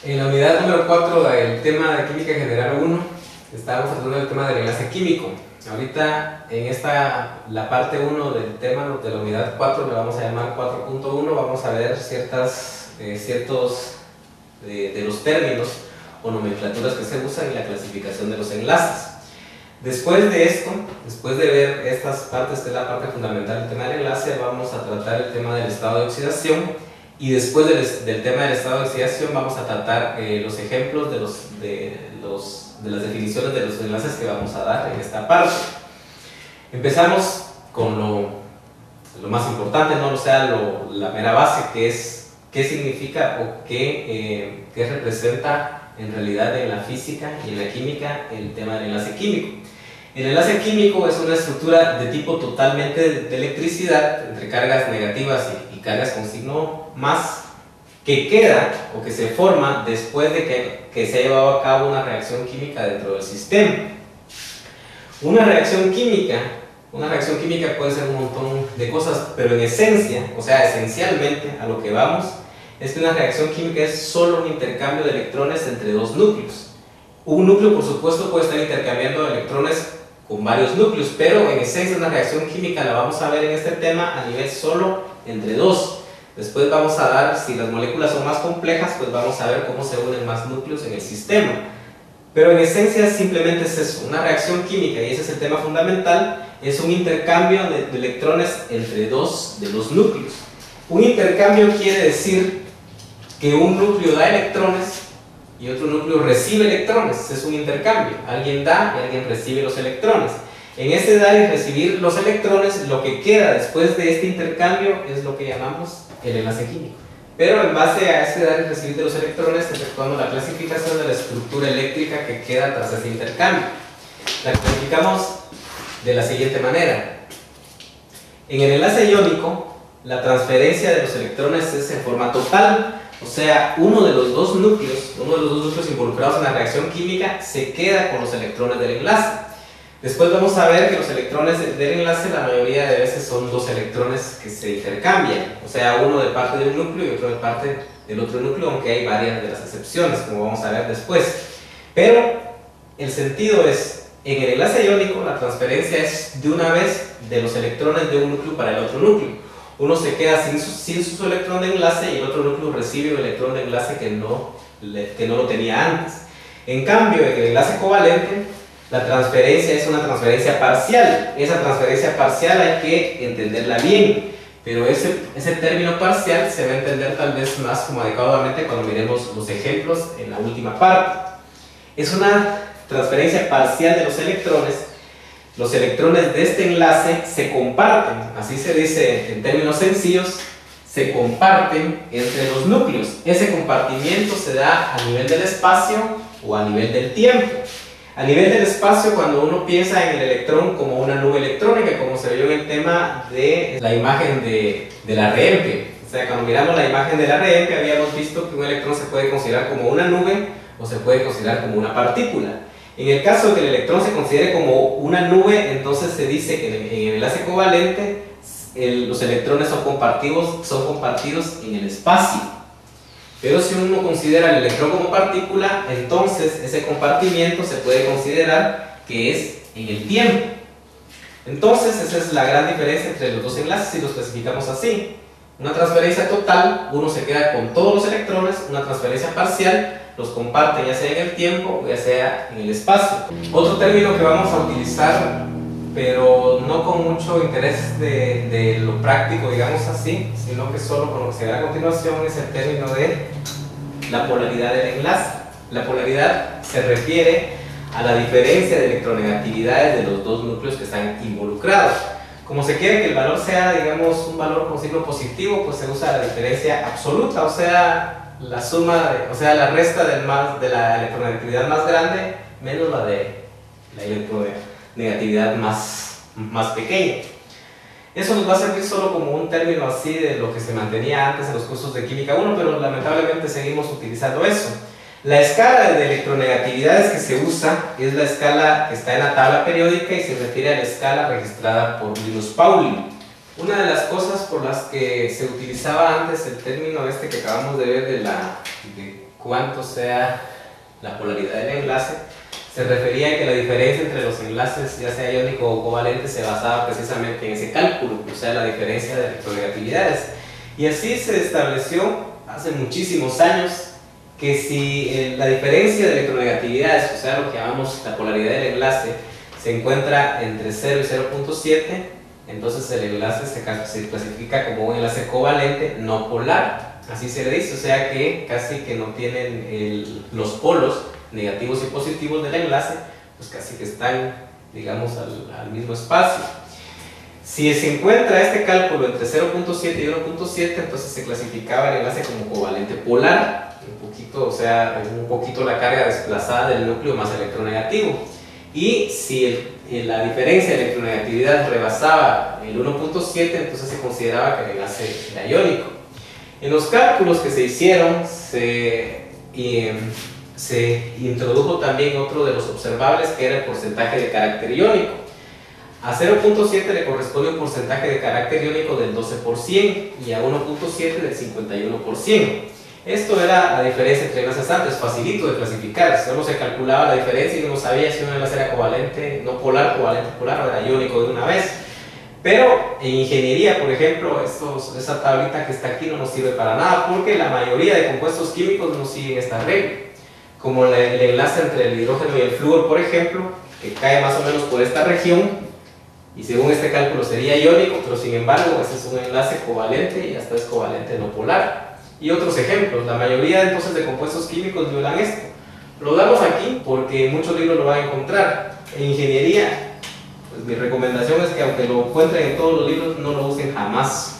En la unidad número 4 del tema de química general 1 estábamos tratando el tema del enlace químico. Ahorita en la parte 1 del tema de la unidad 4, le vamos a llamar 4.1, vamos a ver ciertos de los términos o nomenclaturas que se usan en la clasificación de los enlaces. Después de esto, después de ver estas partes, que es la parte fundamental del tema del enlace, vamos a tratar el tema del estado de oxidación. Y después del tema del estado de oxidación vamos a tratar los ejemplos de las definiciones de los enlaces que vamos a dar en esta parte. Empezamos con lo más importante, ¿no? O sea, la mera base, que es qué significa o qué representa en realidad en la física y en la química el tema del enlace químico. El enlace químico es una estructura de tipo totalmente de electricidad entre cargas negativas y cargas con signo más, que queda o que se forma después de que se ha llevado a cabo una reacción química dentro del sistema. Una reacción química puede ser un montón de cosas, pero en esencia, o sea, esencialmente a lo que vamos, es que una reacción química es solo un intercambio de electrones entre dos núcleos. Un núcleo, por supuesto, puede estar intercambiando electrones con varios núcleos, pero en esencia una reacción química la vamos a ver en este tema a nivel solo entre dos. Después vamos a dar, si las moléculas son más complejas, pues vamos a ver cómo se unen más núcleos en el sistema. Pero en esencia simplemente es eso, una reacción química, y ese es el tema fundamental, es un intercambio de electrones entre dos de los núcleos. Un intercambio quiere decir que un núcleo da electrones y otro núcleo recibe electrones. Es un intercambio, alguien da y alguien recibe los electrones. En este dar y recibir los electrones, lo que queda después de este intercambio es lo que llamamos el enlace químico. Pero en base a este dar y recibir de los electrones, efectuamos la clasificación de la estructura eléctrica que queda tras ese intercambio. La clasificamos de la siguiente manera. En el enlace iónico, la transferencia de los electrones es en forma total. O sea, uno de los dos núcleos involucrados en la reacción química se queda con los electrones del enlace. Después vamos a ver que los electrones del enlace la mayoría de veces son dos electrones que se intercambian. O sea, uno de parte de un núcleo y otro de parte del otro núcleo, aunque hay varias de las excepciones, como vamos a ver después. Pero el sentido es, en el enlace iónico la transferencia es de una vez de los electrones de un núcleo para el otro núcleo. Uno se queda sin su electrón de enlace y el otro núcleo recibe un electrón de enlace que no lo tenía antes. En cambio, en el enlace covalente, la transferencia es una transferencia parcial. Esa transferencia parcial hay que entenderla bien, pero ese término parcial se va a entender tal vez más como adecuadamente cuando miremos los ejemplos en la última parte. Es una transferencia parcial de los electrones. Los electrones de este enlace se comparten, así se dice en términos sencillos, se comparten entre los núcleos. Ese compartimiento se da a nivel del espacio o a nivel del tiempo. A nivel del espacio, cuando uno piensa en el electrón como una nube electrónica, como se vio en el tema de la imagen de la REMP. O sea, cuando miramos la imagen de la REMP habíamos visto que un electrón se puede considerar como una nube o se puede considerar como una partícula. En el caso de que el electrón se considere como una nube, entonces se dice que en el enlace covalente los electrones son compartidos en el espacio. Pero si uno considera el electrón como partícula, entonces ese compartimiento se puede considerar que es en el tiempo. Entonces esa es la gran diferencia entre los dos enlaces si los clasificamos así. Una transferencia total, uno se queda con todos los electrones. Una transferencia parcial, los comparte ya sea en el tiempo o ya sea en el espacio. Otro término que vamos a utilizar, pero no con mucho interés de lo práctico, digamos así, sino que solo con lo que se da a continuación, es el término de la polaridad del enlace. La polaridad se refiere a la diferencia de electronegatividades de los dos núcleos que están involucrados. Como se quiere que el valor sea, digamos, un valor con signo positivo, pues se usa la diferencia absoluta, o sea, la suma, la resta de la electronegatividad más grande menos la de la electronegatividad más pequeña. Eso nos va a servir solo como un término así de lo que se mantenía antes en los cursos de Química 1, pero lamentablemente seguimos utilizando eso. La escala de electronegatividades que se usa es la escala que está en la tabla periódica y se refiere a la escala registrada por Linus Pauling. Una de las cosas por las que se utilizaba antes el término que acabamos de ver de cuánto sea la polaridad del enlace, se refería a que la diferencia entre los enlaces, ya sea iónico o covalente, se basaba precisamente en ese cálculo, o sea, la diferencia de electronegatividades. Y así se estableció hace muchísimos años que si la diferencia de electronegatividades, o sea, lo que llamamos la polaridad del enlace, se encuentra entre 0 y 0.7, entonces el enlace se clasifica como un enlace covalente no polar. Así se le dice, o sea que casi que no tienen los polos negativos y positivos del enlace, pues casi que están, digamos, al mismo espacio. Si se encuentra este cálculo entre 0.7 y 1.7, entonces se clasificaba el enlace como covalente polar, un poquito, o sea, un poquito la carga desplazada del núcleo más electronegativo. Y si la diferencia de electronegatividad rebasaba el 1.7, entonces se consideraba que el enlace era iónico. En los cálculos que se hicieron, se introdujo también otro de los observables, que era el porcentaje de carácter iónico. A 0.7 le corresponde un porcentaje de carácter iónico del 12% y a 1.7 del 51%. Esto era la diferencia entre enlaces antes, facilito de clasificar. Solo se calculaba la diferencia y uno sabía si un enlace era covalente, no polar, covalente polar, o era iónico de una vez. Pero en ingeniería, por ejemplo, esa tablita que está aquí no nos sirve para nada, porque la mayoría de compuestos químicos no siguen esta regla. Como el enlace entre el hidrógeno y el flúor, por ejemplo, que cae más o menos por esta región, y según este cálculo sería iónico, pero sin embargo ese es un enlace covalente y hasta es covalente no polar. Y otros ejemplos, la mayoría entonces de compuestos químicos violan esto. Lo damos aquí porque en muchos libros lo van a encontrar. En ingeniería, pues mi recomendación es que aunque lo encuentren en todos los libros, no lo usen jamás.